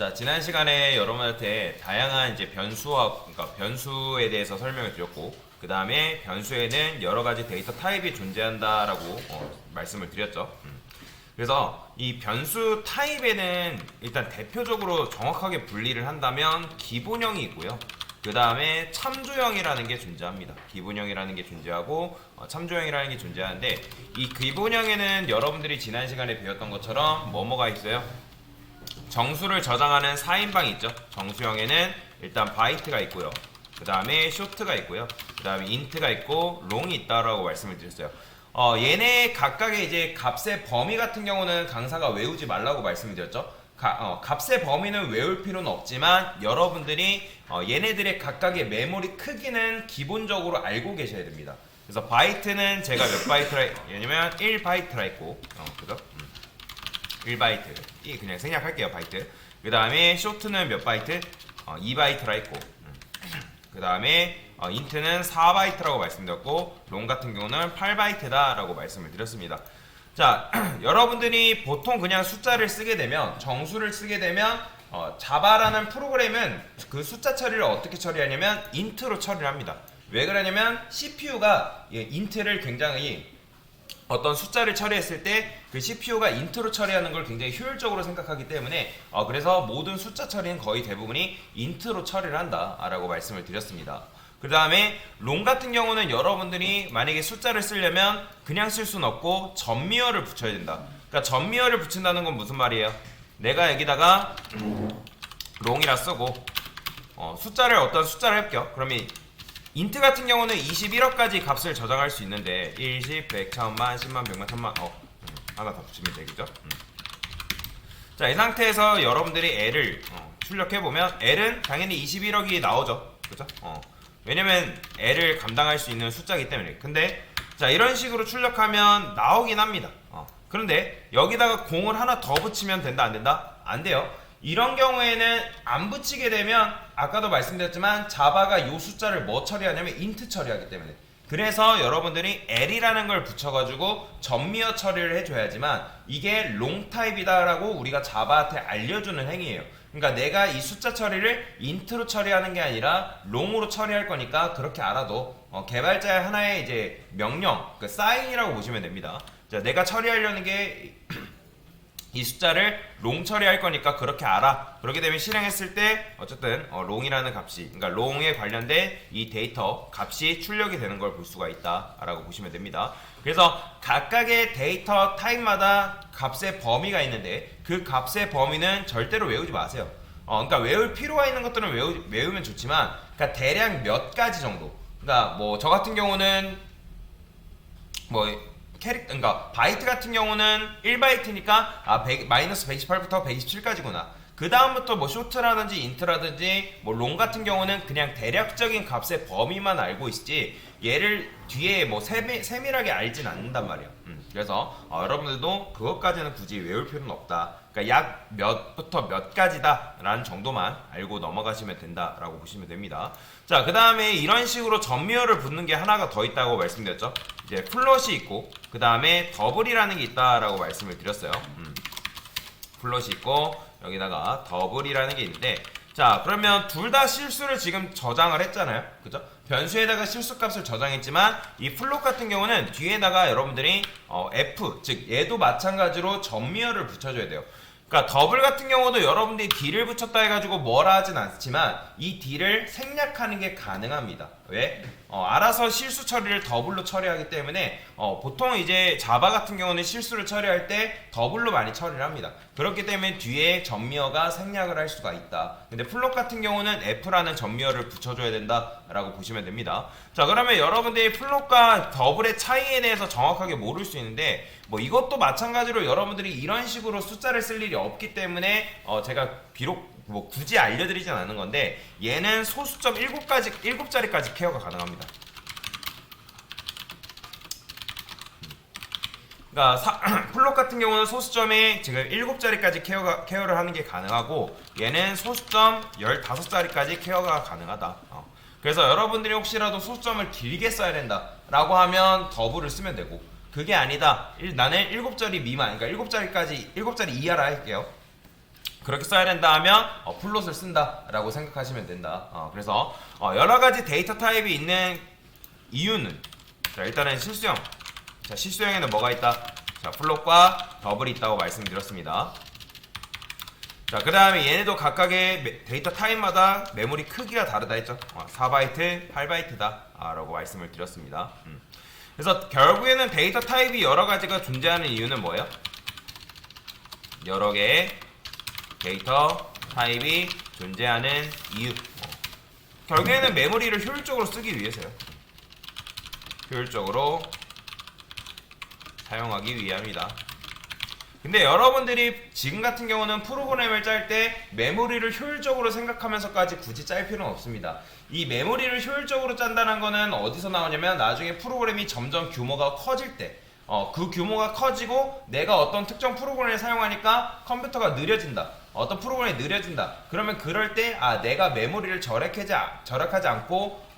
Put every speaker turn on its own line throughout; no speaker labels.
자, 지난 시간에 여러분한테 다양한 이제 그러니까 변수에 대해서 설명을 드렸고, 그 다음에 변수에는 여러 가지 데이터 타입이 존재한다라고 말씀을 드렸죠. 그래서 이 변수 타입에는 일단 대표적으로 정확하게 분리를 한다면 기본형이 있고요. 그 다음에 참조형이라는 게 존재합니다. 기본형이라는 게 존재하고 참조형이라는 게 존재하는데, 이 기본형에는 여러분들이 지난 시간에 배웠던 것처럼 뭐뭐가 있어요? 정수를 저장하는 4인방이 있죠. 정수형에는 일단 바이트가 있고요. 그 다음에 쇼트가 있고요. 그 다음에 인트가 있고 롱이 있다라고 말씀을 드렸어요. 얘네 각각의 이제 값의 범위 같은 경우는 강사가 외우지 말라고 말씀을 드렸죠. 값의 범위는 외울 필요는 없지만 여러분들이 얘네들의 각각의 메모리 크기는 기본적으로 알고 계셔야 됩니다. 그래서 바이트는 제가 몇 바이트라 했냐면 1바이트라 했고, 그죠? 1바이트. 이 그냥 생략할게요, 바이트. 그 다음에 쇼트는 몇 바이트? 2바이트라 했고, 그 다음에 인트는 4바이트라고 말씀드렸고, 롱 같은 경우는 8바이트다 라고 말씀을 드렸습니다. 자, 여러분들이 보통 그냥 숫자를 쓰게 되면, 정수를 쓰게 되면 자바라는 프로그램은 그 숫자 처리를 어떻게 처리하냐면 인트로 처리를 합니다. 왜 그러냐면 CPU가 인트를 굉장히 어떤 숫자를 처리했을 때 그 CPU가 인트로 처리하는 걸 굉장히 효율적으로 생각하기 때문에 그래서 모든 숫자 처리는 거의 대부분이 인트로 처리를 한다라고 말씀을 드렸습니다. 그 다음에 롱 같은 경우는 여러분들이 만약에 숫자를 쓰려면 그냥 쓸 수는 없고 전미어를 붙여야 된다. 그러니까 전미어를 붙인다는 건 무슨 말이에요? 내가 여기다가 롱이라 쓰고 어떤 숫자를 할게요. 그러면 인트 같은 경우는 21억까지 값을 저장할 수 있는데 1, 10, 100, 1000만, 10만, 100만, 1000만 하나 더 붙이면 되겠죠. 자, 이 상태에서 여러분들이 L을 출력해보면 L은 당연히 21억이 나오죠. 그죠? 왜냐면 L을 감당할 수 있는 숫자이기 때문에. 근데 자, 이런 식으로 출력하면 나오긴 합니다. 그런데 여기다가 공을 하나 더 붙이면 된다 안 된다? 안 돼요. 이런 경우에는 안 붙이게 되면 아까도 말씀드렸지만 자바가 이 숫자를 뭐 처리하냐면 인트 처리하기 때문에, 그래서 여러분들이 L이라는 걸 붙여가지고 전미어 처리를 해줘야지만 이게 롱 타입이다 라고 우리가 자바한테 알려주는 행위예요. 그러니까 내가 이 숫자 처리를 인트로 처리하는 게 아니라 롱으로 처리할 거니까 그렇게 알아도 개발자의 하나의 이제 명령, 그 사인이라고 보시면 됩니다. 자, 내가 처리하려는 게 이 숫자를 롱 처리할 거니까 그렇게 알아. 그렇게 되면 실행했을 때 어쨌든 롱이라는 값이, 그러니까 롱에 관련된 이 데이터 값이 출력이 되는 걸 볼 수가 있다라고 보시면 됩니다. 그래서 각각의 데이터 타입마다 값의 범위가 있는데 그 값의 범위는 절대로 외우지 마세요. 그러니까 외울 필요가 있는 것들은 외우면 좋지만, 그러니까 대략 몇 가지 정도. 그러니까 뭐 저 같은 경우는 그러니까 바이트 같은 경우는 1바이트니까 마이너스 128부터 127까지구나. 그 다음부터 뭐 쇼트라든지 인트라든지 뭐 롱 같은 경우는 그냥 대략적인 값의 범위만 알고 있지 얘를 뒤에 뭐 세밀하게 알진 않는단 말이에요. 그래서 여러분들도 그것까지는 굳이 외울 필요는 없다. 그러니까 약 몇부터 몇 가지다 라는 정도만 알고 넘어가시면 된다라고 보시면 됩니다. 자, 그 다음에 이런 식으로 전미어를 붙는 게 하나가 더 있다고 말씀드렸죠. 이제 플롯이 있고 그 다음에 더블이라는 게 있다라고 말씀을 드렸어요. 플롯이 있고 여기다가 더블이라는 게 있는데, 자, 그러면 둘 다 실수를 지금 저장을 했잖아요. 그죠? 변수에다가 실수 값을 저장했지만 이 플롯 같은 경우는 뒤에다가 여러분들이 F, 즉 얘도 마찬가지로 전미어를 붙여줘야 돼요. 그러니까 더블 같은 경우도 여러분들이 D를 붙였다 해가지고 뭐라 하진 않지만 이 D를 생략하는 게 가능합니다. 왜? 알아서 실수 처리를 더블로 처리하기 때문에 보통 이제 자바 같은 경우는 실수를 처리할 때 더블로 많이 처리를 합니다. 그렇기 때문에 뒤에 전미어가 생략을 할 수가 있다. 근데 플롯 같은 경우는 F라는 전미어를 붙여줘야 된다라고 보시면 됩니다. 자, 그러면 여러분들이 플롯과 더블의 차이에 대해서 정확하게 모를 수 있는데, 뭐 이것도 마찬가지로 여러분들이 이런 식으로 숫자를 쓸 일이 없기 때문에 제가 비록 뭐 굳이 알려드리진 않는 건데, 얘는 소수점 7자리까지 케어가 가능합니다. 그러니까 플롯 같은 경우는 소수점에 지금 7자리까지 케어를 하는 게 가능하고, 얘는 소수점 15자리까지 케어가 가능하다. 그래서 여러분들이 혹시라도 소수점을 길게 써야 된다 라고 하면 더블을 쓰면 되고, 그게 아니다, 나는 7자리 미만, 그러니까 7자리 이하라 할게요. 그렇게 써야 된다 하면 플롯을 쓴다 라고 생각하시면 된다. 그래서 여러가지 데이터 타입이 있는 이유는, 자 일단은 실수형, 자 실수형에는 뭐가 있다? 자 플롯과 더블이 있다고 말씀드렸습니다. 자 그 다음에 얘네도 각각의 데이터 타입마다 메모리 크기가 다르다 했죠. 4바이트, 8바이트다 라고 말씀을 드렸습니다. 그래서 결국에는 데이터 타입이 여러가지가 존재하는 이유는 뭐예요? 여러 개의 데이터 타입이 존재하는 이유, 결국에는 메모리를 효율적으로 쓰기 위해서요. 효율적으로 사용하기 위함이다. 근데 여러분들이 지금 같은 경우는 프로그램을 짤 때 메모리를 효율적으로 생각하면서까지 굳이 짤 필요는 없습니다. 이 메모리를 효율적으로 짠다는 거는 어디서 나오냐면 나중에 프로그램이 점점 규모가 커질 때, 그 규모가 커지고 내가 어떤 특정 프로그램을 사용하니까 컴퓨터가 느려진다, 어떤 프로그램이 느려진다, 그러면 그럴 때 내가 메모리를 절약하지 않고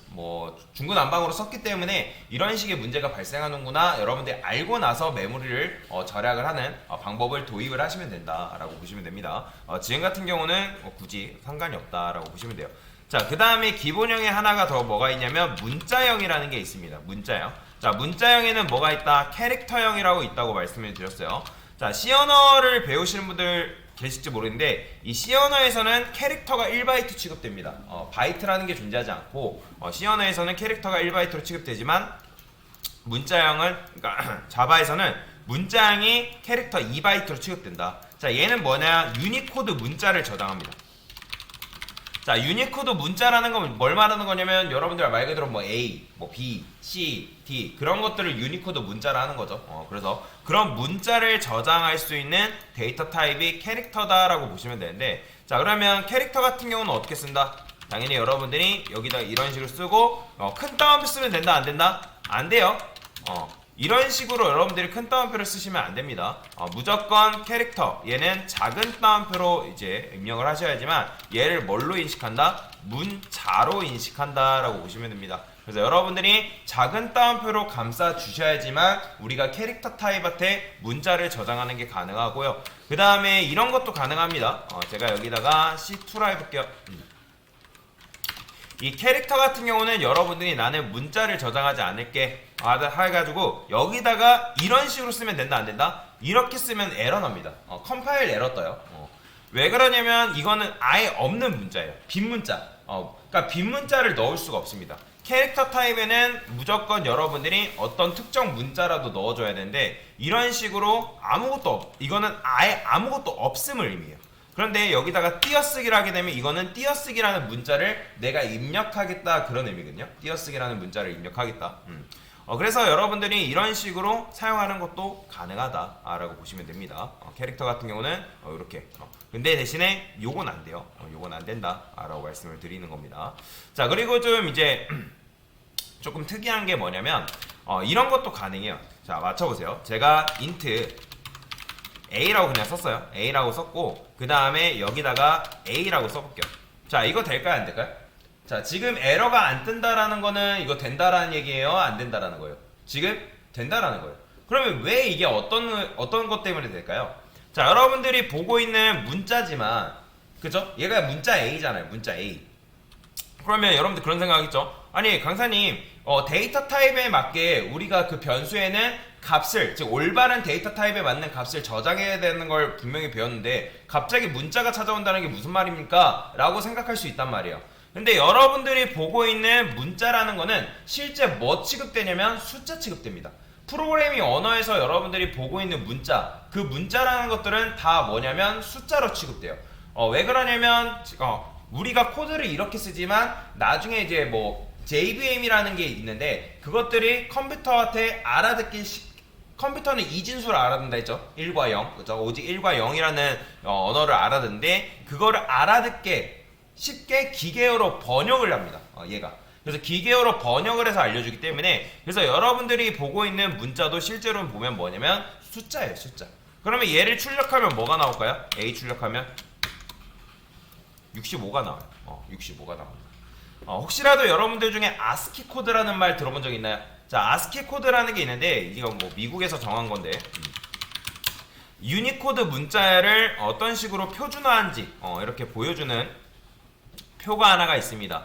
뭐 중구난방으로 썼기 때문에 이런 식의 문제가 발생하는구나, 여러분들이 알고 나서 메모리를 절약을 하는 방법을 도입을 하시면 된다라고 보시면 됩니다. 지금 같은 경우는 굳이 상관이 없다라고 보시면 돼요. 자, 그 다음에 기본형에 하나가 더 뭐가 있냐면 문자형이라는 게 있습니다. 문자형. 자, 문자형에는 뭐가 있다? 캐릭터형이라고 있다고 말씀을 드렸어요. 자, C 언어를 배우시는 분들 계실지 모르는데 이 C 언어에서는 캐릭터가 1바이트 취급됩니다. 바이트라는 게 존재하지 않고 C 언어에서는 캐릭터가 1바이트로 취급되지만 문자형은, 그러니까 자바에서는 문자형이 캐릭터 2바이트로 취급된다. 자, 얘는 뭐냐? 유니코드 문자를 저장합니다. 자, 유니코드 문자라는 건 뭘 말하는 거냐면 여러분들 말 그대로 뭐 A, 뭐 B, C, D 그런 것들을 유니코드 문자라 하는 거죠. 그래서 그런 문자를 저장할 수 있는 데이터 타입이 캐릭터다라고 보시면 되는데, 자 그러면 캐릭터 같은 경우는 어떻게 쓴다? 당연히 여러분들이 여기다 이런 식으로 쓰고 큰 따옴표 쓰면 된다, 안 된다? 안 돼요. 이런 식으로 여러분들이 큰 따옴표를 쓰시면 안 됩니다. 무조건 캐릭터, 얘는 작은 따옴표로 이제 입력을 하셔야지만 얘를 뭘로 인식한다? 문자로 인식한다 라고 보시면 됩니다. 그래서 여러분들이 작은 따옴표로 감싸 주셔야지만 우리가 캐릭터 타입한테 문자를 저장하는 게 가능하고요. 그 다음에 이런 것도 가능합니다. 제가 여기다가 C2라 해볼게요. 이 캐릭터 같은 경우는 여러분들이 나는 문자를 저장하지 않을게 해가지고 여기다가 이런 식으로 쓰면 된다, 안 된다? 이렇게 쓰면 에러 납니다. 컴파일 에러 떠요. 왜 그러냐면 이거는 아예 없는 문자예요. 빈 문자. 그러니까 빈 문자를 넣을 수가 없습니다. 캐릭터 타입에는 무조건 여러분들이 어떤 특정 문자라도 넣어줘야 되는데 이런 식으로 이거는 아예 아무것도 없음을 의미해요. 그런데 여기다가 띄어쓰기를 하게 되면 이거는 띄어쓰기라는 문자를 내가 입력하겠다 그런 의미거든요. 띄어쓰기라는 문자를 입력하겠다. 그래서 여러분들이 이런 식으로 사용하는 것도 가능하다라고 보시면 됩니다. 캐릭터 같은 경우는 이렇게. 근데 대신에 요건 안 돼요. 요건 안 된다라고 말씀을 드리는 겁니다. 자, 그리고 좀 이제 조금 특이한 게 뭐냐면 이런 것도 가능해요. 자, 맞춰보세요. 제가 int A라고 그냥 썼어요. A라고 썼고 그 다음에 여기다가 A라고 써볼게요. 자, 이거 될까요, 안 될까요? 자, 지금 에러가 안 뜬다라는 거는 이거 된다라는 얘기예요, 안 된다라는 거예요? 지금 된다라는 거예요. 그러면 왜 이게 어떤 것 때문에 될까요? 자, 여러분들이 보고 있는 문자지만, 그죠? 얘가 문자 A잖아요, 문자 A. 그러면 여러분들 그런 생각하겠죠? 아니, 강사님, 데이터 타입에 맞게 우리가 그 변수에는 값을, 즉 올바른 데이터 타입에 맞는 값을 저장해야 되는 걸 분명히 배웠는데 갑자기 문자가 찾아온다는 게 무슨 말입니까? 라고 생각할 수 있단 말이에요. 근데 여러분들이 보고 있는 문자라는 거는 실제 뭐 취급되냐면 숫자 취급됩니다. 프로그래밍 언어에서 여러분들이 보고 있는 문자, 그 문자라는 것들은 다 뭐냐면 숫자로 취급돼요. 왜 그러냐면 우리가 코드를 이렇게 쓰지만 나중에 이제 뭐 JVM이라는 게 있는데 그것들이 컴퓨터한테 컴퓨터는 이진수를 알아듣는다 했죠. 1과 0. 그죠? 오직 1과 0이라는 언어를 알아듣는데 그거를 알아듣게 쉽게 기계어로 번역을 합니다. 얘가. 그래서 기계어로 번역을 해서 알려주기 때문에 그래서 여러분들이 보고 있는 문자도 실제로 보면 뭐냐면 숫자예요, 숫자. 그러면 얘를 출력하면 뭐가 나올까요? A 출력하면 65가 나와요. 65가 나옵니다. 혹시라도 여러분들 중에 아스키 코드라는 말 들어본 적 있나요? 자, 아스키 코드라는 게 있는데 이거 뭐 미국에서 정한 건데 유니코드 문자를 어떤 식으로 표준화한지 이렇게 보여주는 표가 하나가 있습니다.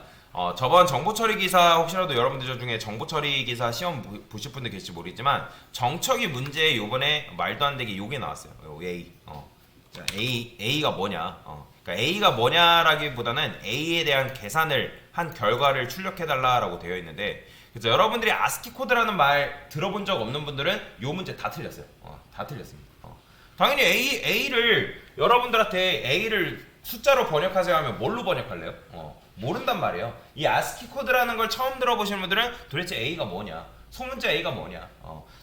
저번 정보처리 기사 혹시라도 여러분들 중에 정보처리 기사 시험 보실 분들 계실지 모르겠지만 정척이 문제에 요번에 말도 안 되게 요게 나왔어요. A. 자, A가 뭐냐? 그러니까 A가 뭐냐라기보다는 A에 대한 계산을 한 결과를 출력해달라라고 되어 있는데, 그래서 여러분들이 아스키 코드라는 말 들어본 적 없는 분들은 요 문제 다 틀렸어요. 다 틀렸습니다. 당연히 A를 여러분들한테 A를 숫자로 번역하세요 하면 뭘로 번역할래요? 모른단 말이에요. 이 아스키 코드라는 걸 처음 들어보시는 분들은 도대체 A가 뭐냐? 소문자 A가 뭐냐?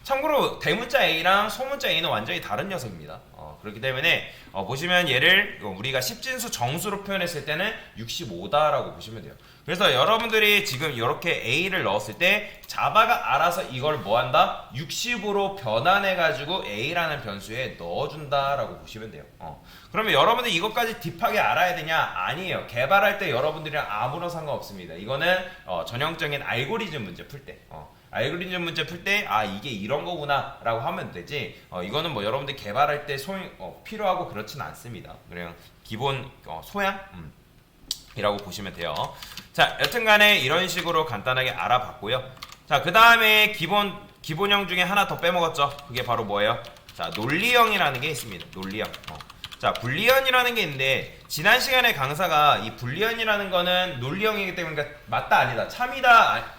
참고로 대문자 A랑 소문자 A는 완전히 다른 녀석입니다. 그렇기 때문에 보시면 얘를 우리가 십진수 정수로 표현했을 때는 65다라고 보시면 돼요. 그래서 여러분들이 지금 이렇게 A를 넣었을 때 자바가 알아서 이걸 뭐한다? 60으로 변환해가지고 A라는 변수에 넣어준다라고 보시면 돼요. 그러면 여러분들 이것까지 딥하게 알아야 되냐? 아니에요. 개발할 때 여러분들이랑 아무런 상관없습니다. 이거는 전형적인 알고리즘 문제 풀 때. 알고리즘 문제 풀 때 이게 이런 거구나 라고 하면 되지, 이거는 뭐 여러분들 개발할 때 필요하고 그렇진 않습니다. 그냥 기본 소양 이라고 보시면 돼요. 자, 여튼간에 이런 식으로 간단하게 알아봤고요. 자, 그 다음에 기본형 중에 하나 더 빼먹었죠. 그게 바로 뭐예요? 자, 논리형이라는 게 있습니다. 논리형. 자, 불리언이라는 게 있는데, 지난 시간에 강사가 이 불리언이라는 거는 논리형이기 때문에 그러니까 맞다 아니다, 참이다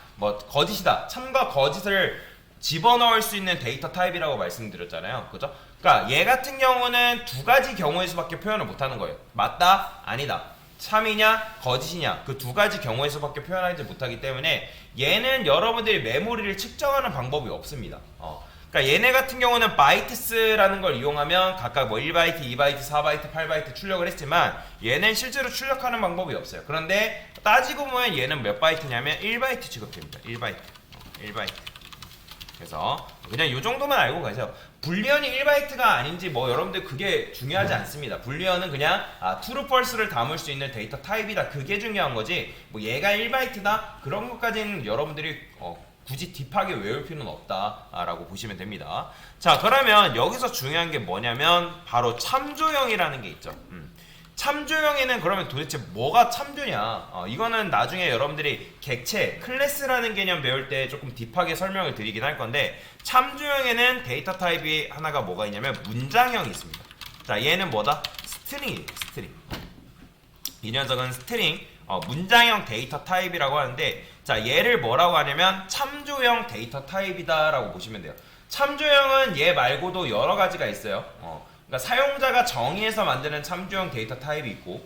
거짓이다, 참과 거짓을 집어넣을 수 있는 데이터 타입이라고 말씀드렸잖아요. 그죠? 그러니까 얘 같은 경우는 두 가지 경우의 수밖에 표현을 못하는 거예요. 맞다, 아니다, 참이냐, 거짓이냐, 그 두 가지 경우의 수밖에 표현하지 못하기 때문에 얘는 여러분들이 메모리를 측정하는 방법이 없습니다. 그러니까 얘네 같은 경우는 바이트스라는 걸 이용하면 각각 뭐 1바이트, 2바이트, 4바이트, 8바이트 출력을 했지만 얘는 실제로 출력하는 방법이 없어요. 그런데 따지고 보면 얘는 몇 바이트냐면 1바이트 취급됩니다. 1바이트. 그래서 그냥 이 정도만 알고 가세요. 불리언이 1바이트가 아닌지 뭐 여러분들 그게 중요하지 않습니다. 불리언은 그냥 true, false를 담을 수 있는 데이터 타입이다, 그게 중요한 거지 뭐 얘가 1바이트다 그런 것까지는 여러분들이 굳이 딥하게 외울 필요는 없다라고 보시면 됩니다. 자, 그러면 여기서 중요한 게 뭐냐면 바로 참조형이라는 게 있죠. 참조형에는 그러면 도대체 뭐가 참조냐? 이거는 나중에 여러분들이 객체, 클래스라는 개념 배울 때 조금 딥하게 설명을 드리긴 할 건데, 참조형에는 데이터 타입이 하나가 뭐가 있냐면 문장형이 있습니다. 자, 얘는 뭐다? 스트링이에요. 스트링. 이 녀석은 스트링, 문장형 데이터 타입이라고 하는데, 자, 얘를 뭐라고 하냐면 참조형 데이터 타입이다 라고 보시면 돼요. 참조형은 얘 말고도 여러 가지가 있어요. 그러니까 사용자가 정의해서 만드는 참조형 데이터 타입이 있고,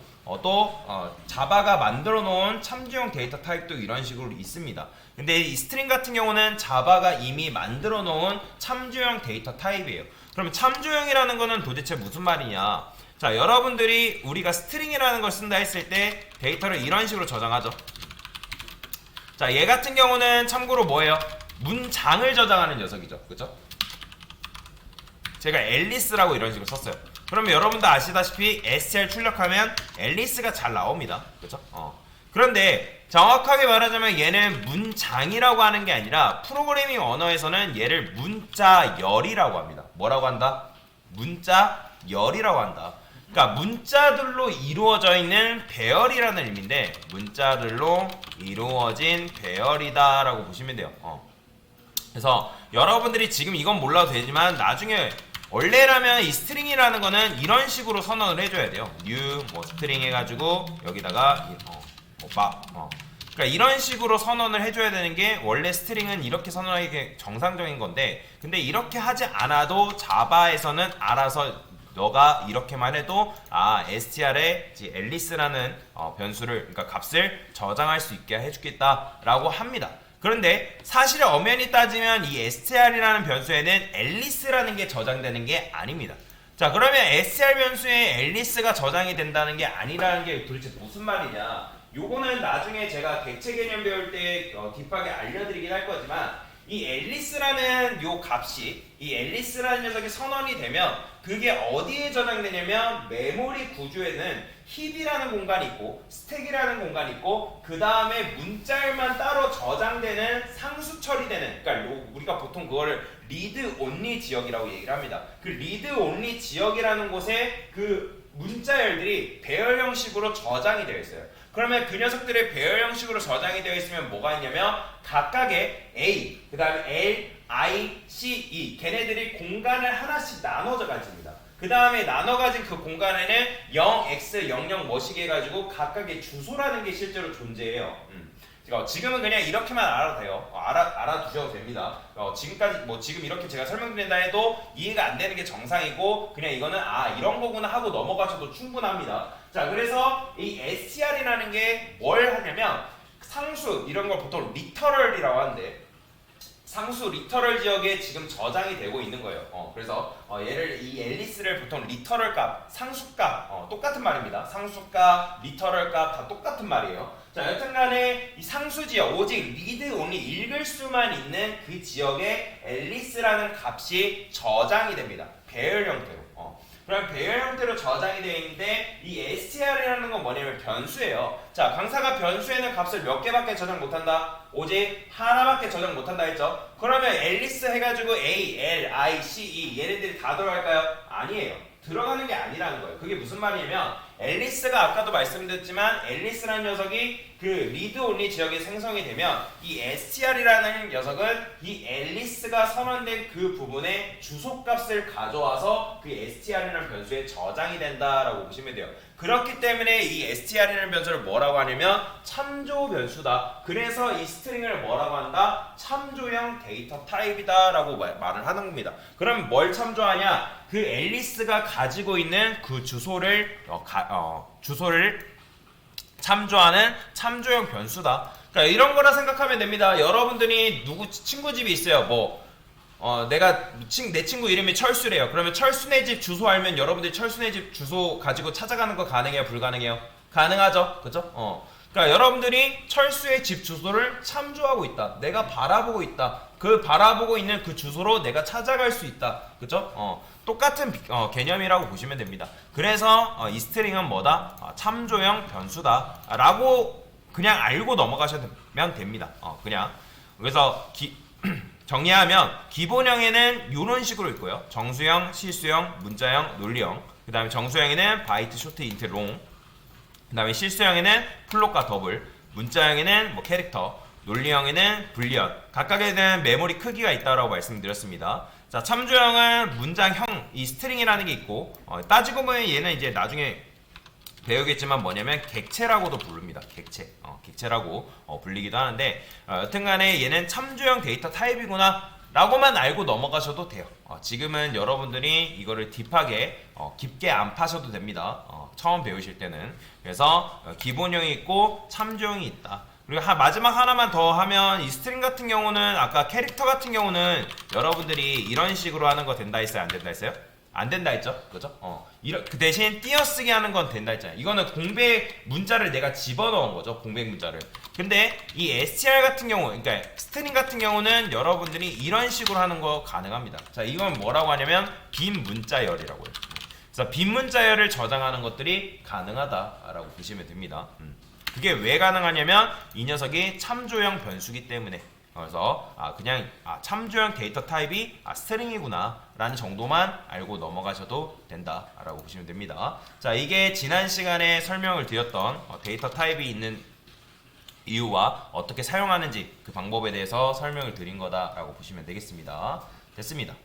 자바가 만들어 놓은 참조형 데이터 타입도 이런 식으로 있습니다. 근데 이 스트링 같은 경우는 자바가 이미 만들어 놓은 참조형 데이터 타입이에요. 그럼 참조형이라는 거는 도대체 무슨 말이냐? 자, 여러분들이 우리가 스트링이라는 걸 쓴다 했을 때 데이터를 이런 식으로 저장하죠. 자, 얘 같은 경우는 참고로 뭐예요? 문장을 저장하는 녀석이죠. 그죠? 제가 앨리스라고 이런 식으로 썼어요. 그러면 여러분도 아시다시피 STR 출력하면 앨리스가 잘 나옵니다. 그죠? 그런데 정확하게 말하자면 얘는 문장이라고 하는 게 아니라 프로그래밍 언어에서는 얘를 문자열이라고 합니다. 뭐라고 한다? 문자열이라고 한다. 그러니까 문자들로 이루어져 있는 배열이라는 의미인데, 문자들로 이루어진 배열이다 라고 보시면 돼요. 그래서 여러분들이 지금 이건 몰라도 되지만 나중에 원래라면 이 스트링이라는 거는 이런 식으로 선언을 해줘야 돼요. new 스트링 해가지고 여기다가 그러니까 이런 식으로 선언을 해줘야 되는 게, 원래 스트링은 이렇게 선언하기 게 정상적인 건데, 근데 이렇게 하지 않아도 자바에서는 알아서 너가 이렇게만 해도 str에 앨리스라는 변수를, 그러니까 값을 저장할 수 있게 해주겠다라고 합니다. 그런데 사실 엄연히 따지면 이 str이라는 변수에는 앨리스라는 게 저장되는 게 아닙니다. 자, 그러면 str 변수에 앨리스가 저장이 된다는 게 아니라는 게 도대체 무슨 말이냐? 요거는 나중에 제가 객체 개념 배울 때 딥하게 알려드리긴 할 거지만, 이 앨리스라는 요 값이 이 앨리스라는 녀석이 선언이 되면 그게 어디에 저장되냐면 메모리 구조에는 힙이라는 공간이 있고 스택이라는 공간이 있고 그 다음에 문자열만 따로 저장되는 상수 처리되는 그러니까 우리가 보통 그거를 리드 온리 지역이라고 얘기를 합니다. 그 리드 온리 지역이라는 곳에 그 문자열들이 배열 형식으로 저장이 되어 있어요. 그러면 그 녀석들의 배열 형식으로 저장이 되어 있으면 뭐가 있냐면 각각의 A, 그 다음에 L, I, C, E 걔네들이 공간을 하나씩 나눠져 가집니다. 그 다음에 나눠 가진 그 공간에는 0, X, 00 뭐시기 해가지고 각각의 주소라는 게 실제로 존재해요. 지금은 그냥 이렇게만 알아도 돼요. 알아두셔도 됩니다. 지금까지 지금 이렇게 제가 설명드린다 해도 이해가 안 되는 게 정상이고 그냥 이거는 이런 거구나 하고 넘어가셔도 충분합니다. 자, 그래서 이 str이라는 게 뭘 하냐면 상수 이런 걸 보통 리터럴이라고 하는데 상수 리터럴 지역에 지금 저장이 되고 있는 거예요. 그래서 얘를 이 앨리스를 보통 리터럴 값, 상수 값 똑같은 말입니다. 상수 값, 리터럴 값 다 똑같은 말이에요. 자, 여튼간에 이 상수 지역 오직 리드 온리 읽을 수만 있는 그 지역에 앨리스라는 값이 저장이 됩니다. 배열 형태로. 그럼 배열 형태로 저장이 되어 있는데 이 str이라는 건 뭐냐면 변수예요. 자, 강사가 변수에는 값을 몇 개밖에 저장 못한다? 오직 하나밖에 저장 못한다 했죠? 그러면 앨리스 해가지고 A, L, I, C, E 얘네들이 다 들어갈까요? 아니에요. 들어가는 게 아니라는 거예요. 그게 무슨 말이냐면 앨리스가 아까도 말씀드렸지만 앨리스라는 녀석이 그 리드 온리 지역에 생성이 되면 이 str이라는 녀석은 이 앨리스가 선언된 그 부분의 주소값을 가져와서 그 str이라는 변수에 저장이 된다라고 보시면 돼요. 그렇기 때문에 이 str이라는 변수를 뭐라고 하냐면 참조 변수다. 그래서 이 스트링을 뭐라고 한다? 참조형 데이터 타입이다 라고 말을 하는 겁니다. 그럼 뭘 참조하냐? 그 앨리스가 가지고 있는 그 주소를 참조하는 참조형 변수다. 그러니까 이런 거라 생각하면 됩니다. 여러분들이 친구 집이 있어요. 내 친구 이름이 철수래요. 그러면 철수네 집 주소 알면 여러분들이 철수네 집 주소 가지고 찾아가는 거 가능해요? 불가능해요? 가능하죠? 그죠? 그러니까 여러분들이 철수의 집 주소를 참조하고 있다. 내가 바라보고 있다. 그 바라보고 있는 그 주소로 내가 찾아갈 수 있다. 그죠? 똑같은 개념이라고 보시면 됩니다. 그래서 이 스트링은 뭐다? 참조형 변수다. 라고 그냥 알고 넘어가시면 됩니다. 그냥. 그래서 정리하면 기본형에는 이런 식으로 있고요. 정수형, 실수형, 문자형, 논리형. 그 다음에 정수형에는 바이트, 쇼트, 인트, 롱. 그 다음에 실수형에는 플롯과 더블. 문자형에는 캐릭터. 논리형에는 불리언. 각각에는 메모리 크기가 있다고 말씀드렸습니다. 자, 참조형은 문장형, 이 스트링이라는 게 있고 따지고 보면 얘는 이제 나중에 배우겠지만 뭐냐면 객체라고도 부릅니다. 객체라고 불리기도 하는데 여튼간에 얘는 참조형 데이터 타입이구나 라고만 알고 넘어가셔도 돼요. 지금은 여러분들이 이거를 딥하게 깊게 안 파셔도 됩니다. 처음 배우실 때는. 그래서 기본형이 있고 참조형이 있다. 그리고 마지막 하나만 더 하면 이 스트링 같은 경우는 아까 캐릭터 같은 경우는 여러분들이 이런 식으로 하는 거 된다 했어요? 안 된다 했어요? 안 된다 했죠? 그죠? 그 대신 띄어쓰기 하는 건 된다 했잖아요. 이거는 공백 문자를 내가 집어넣은 거죠. 공백 문자를. 근데 이 str 같은 경우, 그러니까 스트링 같은 경우는 여러분들이 이런 식으로 하는 거 가능합니다. 자, 이건 뭐라고 하냐면 빈 문자열이라고 해요. 그래서 빈 문자열을 저장하는 것들이 가능하다라고 보시면 됩니다. 그게 왜 가능하냐면 이 녀석이 참조형 변수기 때문에. 그래서 그냥 참조형 데이터 타입이 스트링이구나 라는 정도만 알고 넘어가셔도 된다 라고 보시면 됩니다. 자, 이게 지난 시간에 설명을 드렸던 데이터 타입이 있는 이유와 어떻게 사용하는지 그 방법에 대해서 설명을 드린 거다 라고 보시면 되겠습니다. 됐습니다.